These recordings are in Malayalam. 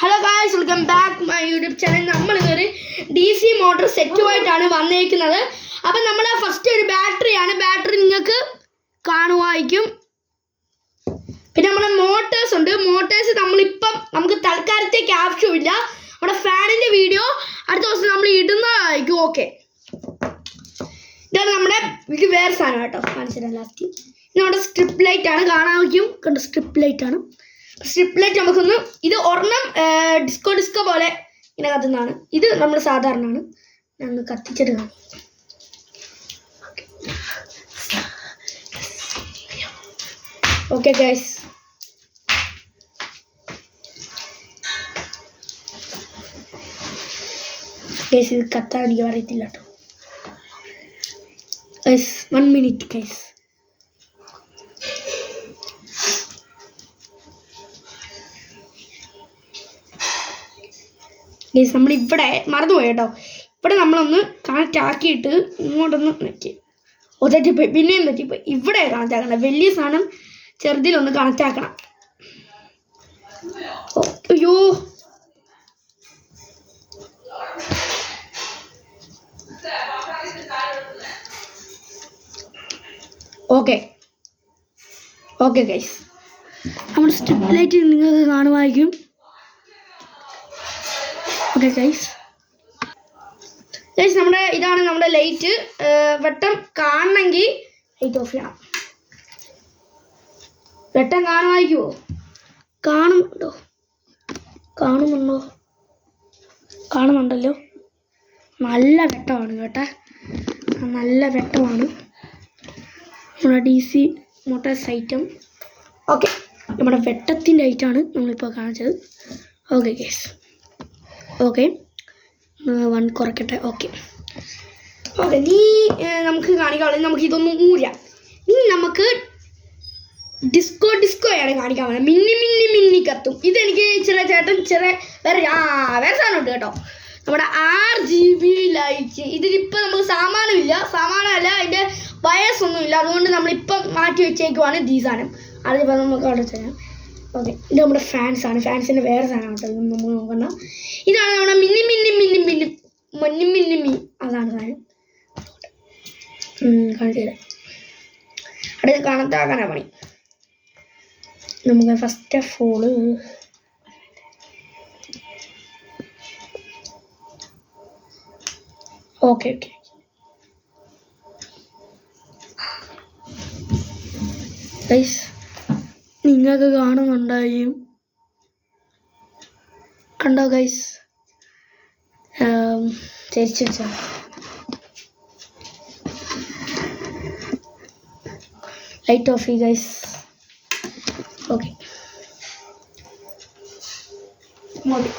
Hello guys, welcome back my YouTube channel. നമ്മളിതൊരു DC മോട്ടോർ സെറ്റുമായിട്ടാണ് വന്നേക്കുന്നത്. അപ്പം നമ്മൾ ഫസ്റ്റ് ഒരു ബാറ്ററിയാണ്. ബാറ്ററി നിങ്ങൾക്ക് കാണുമായിരിക്കും. പിന്നെ നമ്മുടെ മോട്ടേഴ്സ് ഉണ്ട്. മോട്ടേഴ്സ് നമുക്ക് തൽക്കാലത്തേക്ക് ആവശ്യമില്ല. നമ്മുടെ ഫാനിൻ്റെ വീഡിയോ അടുത്ത ദിവസം നമ്മൾ ഇടുന്നതായിരിക്കും. ഓക്കെ, ഇതാണ് നമ്മുടെ ഇത് വേറെ സാധനം കേട്ടോ. കാണിച്ചിട്ട് ലാസ്റ്റ് ഇത് നമ്മുടെ സ്ട്രിപ്പ് ലൈറ്റ് ആണ്. കാണാമായിരിക്കും, കണ്ടോ? സ്ട്രിപ്പ് ലൈറ്റ് ആണ്. സ്ട്രിപ്പ് ലൈറ്റ് നമുക്കൊന്ന് ഇത് ഒരെണ്ണം ഡിസ്കോ പോലെ ഇങ്ങനെ കത്തുന്നതാണ്. ഇത് നമ്മൾ സാധാരണയാണ്. ഞാൻ ഒന്ന് കത്തിച്ചിട്ട് കാണാം. ഓക്കെ ഗൈസ്, ഇത് കത്താൻ എനിക്ക് അറിയത്തില്ല കേട്ടോ. 1 മിനിറ്റ് ഗൈസ്. നമ്മളിവിടെ മറന്നുപോയി കേട്ടോ. ഇവിടെ നമ്മളൊന്ന് കണക്റ്റ് ആക്കിയിട്ട് ഇങ്ങോട്ടൊന്ന് നെക്കി. തെറ്റിപ്പോയി, പിന്നെയും തെറ്റിപ്പോയി. ഇവിടെ കണക്റ്റ് ആക്കണം. വലിയ സാധനം ചെറുതിലൊന്ന് കണക്റ്റ് ആക്കണം. അയ്യോ, ഓക്കെ ഗൈസ്, നമ്മുടെ സ്ട്രിപ്പ് ലൈറ്റ് നിങ്ങൾക്ക് കാണുമായിരിക്കും. ഓക്കെ ഗൈസ്, ഇതാണ് നമ്മുടെ ലൈറ്റ്. വെട്ടം കാണണമെങ്കിൽ ലൈറ്റ് ഓഫ് ചെയ്യണം. വെട്ടം കാണുമായിരിക്കുമോ? കാണുന്നുണ്ടല്ലോ. നല്ല വെട്ടമാണ് കേട്ടോ, നല്ല വെട്ടമാണ്. നമ്മുടെ DC മോട്ടോഴ്സ് ഐറ്റം. ഓക്കെ, നമ്മുടെ വെട്ടത്തിൻ്റെ ഐറ്റമാണ് നമ്മളിപ്പോൾ കാണിച്ചത്. Okay guys, okay 1 കുറയ്ക്കട്ടെ. ഓക്കെ, നീ നമുക്ക് കാണിക്കാവുള്ളത്. നമുക്ക് ഇതൊന്നും ഊരാം. നമുക്ക് ഡിസ്കോയാണ് കാണിക്കാൻ പോകുന്നത്. മിന്നി കത്തും. ഇതെനിക്ക് വേറെ സാധനം ഉണ്ട് കേട്ടോ. നമ്മുടെ RGB ലൈറ്റ്. ഇതിലിപ്പോൾ നമുക്ക് സാമാനമല്ല, അതിൻ്റെ വയസ്സൊന്നുമില്ല. അതുകൊണ്ട് നമ്മളിപ്പം മാറ്റി വെച്ചേക്കുവാണ് ഈ സാധനം. അതിപ്പോൾ നമുക്ക് അവിടെ ചെയ്യാം. ഓക്കെ, ഇത് നമ്മുടെ ഫാൻസാണ്. ഫാൻസിൻ്റെ വേറെ സാധനം കേട്ടോ. ഇതൊന്നും നമ്മൾ നോക്കണ്ട. ഇതാണ് നമ്മുടെ മിന്നി അതാണ് സാധനം. കാണിച്ചത് അടുത്ത് കാണത്താക്കാനാണ് പണി. നമുക്ക് first of all okay guys, നിങ്ങൾക്ക് കാണുന്നുണ്ടായും. കണ്ടോ ഗൈസ്? തിരിച്ചു വെച്ചാൽ ലൈറ്റ് ഓഫ് ചെയ്യ് ഗൈസ്. ഓക്കെ, മതി.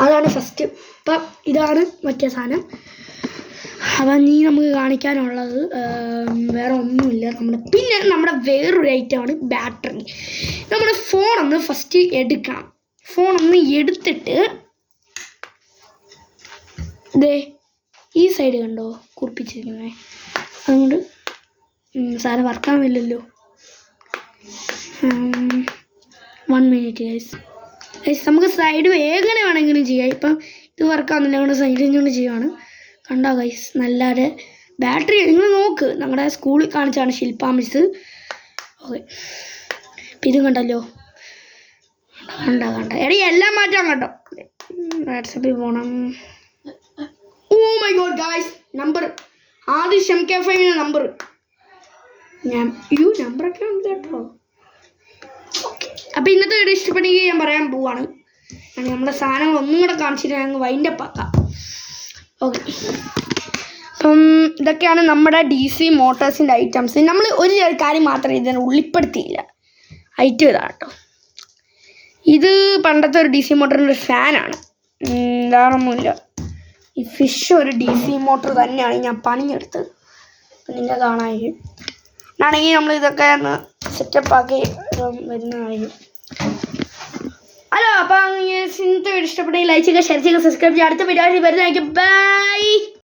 അതാണ് ഫസ്റ്റ്. ഇപ്പം ഇതാണ് മറ്റേ സാധനം. അപ്പം നമുക്ക് കാണിക്കാനുള്ളത് വേറെ ഒന്നുമില്ല. പിന്നെ നമ്മുടെ വേറൊരു ഐറ്റമാണ് ബാറ്ററി. നമ്മുടെ ഫോണൊന്ന് ഫസ്റ്റ് എടുക്കണം. ഫോണൊന്ന് എടുത്തിട്ട് ഈ സൈഡ് കണ്ടോ കുറിപ്പിച്ചിരിക്കുന്നത്. അതുകൊണ്ട് സാധനം വർക്കാവുന്നില്ലല്ലോ. 1 മിനിറ്റ് ഗൈസ്. നമുക്ക് സൈഡ് എങ്ങനെ വേണമെങ്കിലും ചെയ്യാം. ഇപ്പം ഇത് വർക്കാവുന്നില്ല, അതുകൊണ്ട് സൈഡിൽ കൊണ്ട് ചെയ്യുവാണ്. കണ്ടോ ഗൈസ്? നല്ലൊരു ബാറ്ററി. നിങ്ങൾ നോക്ക്, നമ്മുടെ സ്കൂളിൽ കാണിച്ചാണ് ശില്പ മിസ്. ഓക്കെ, അപ്പം ഇതും കണ്ടല്ലോ. കണ്ട എടീ, എല്ലാം മാറ്റാൻ കേട്ടോ. വാട്സാപ്പിൽ പോകണം. Oh my God guys, number ആദ്യം MK5 നമ്പർ നമ്പറൊക്കെ ഉണ്ട് കേട്ടോ. ഓക്കെ, അപ്പം ഇന്നത്തെ വീഡിയോ ഇഷ്ടപ്പെടുകയും ഞാൻ പറയാൻ പോവാണ്. നമ്മുടെ സാധനങ്ങൾ ഒന്നും കൂടെ കാണിച്ചിട്ട് ഞങ്ങൾ വൈൻഡപ്പ് ആക്കാം. ഓക്കെ, അപ്പം ഇതൊക്കെയാണ് നമ്മുടെ DC മോട്ടോഴ്സിൻ്റെ ഐറ്റംസ്. നമ്മൾ ഒരു കാര്യം മാത്രമേ ഇതിനെ ഉൾപ്പെടുത്തിയില്ല. ഐറ്റം ഇതാണ് കേട്ടോ. ഇത് പണ്ടത്തെ ഒരു DC മോട്ടറിൻ്റെ ഒരു ഫാനാണ്. വേറൊന്നുമില്ല. ഈ ഫിഷ് ഒരു DC മോട്ടർ തന്നെയാണ് ഞാൻ പണിഞ്ഞെടുത്തത്. നിങ്ങൾ കാണാമായിരിക്കും. ആണെങ്കിൽ നമ്മൾ ഇതൊക്കെ ഒന്ന് സെറ്റപ്പാക്കി വരുന്നതായിരിക്കും. ഹലോ, അപ്പം ഇന്നത്തെ വീഡിയോ ഇഷ്ടപ്പെട്ടെങ്കിൽ ലൈക്ക് ചെയ്യുക, ഷെയർ ചെയ്യുക, സബ്സ്ക്രൈബ് ചെയ്യുക. അടുത്ത വീഡിയോ വരുന്നതായിരിക്കും. ബൈ.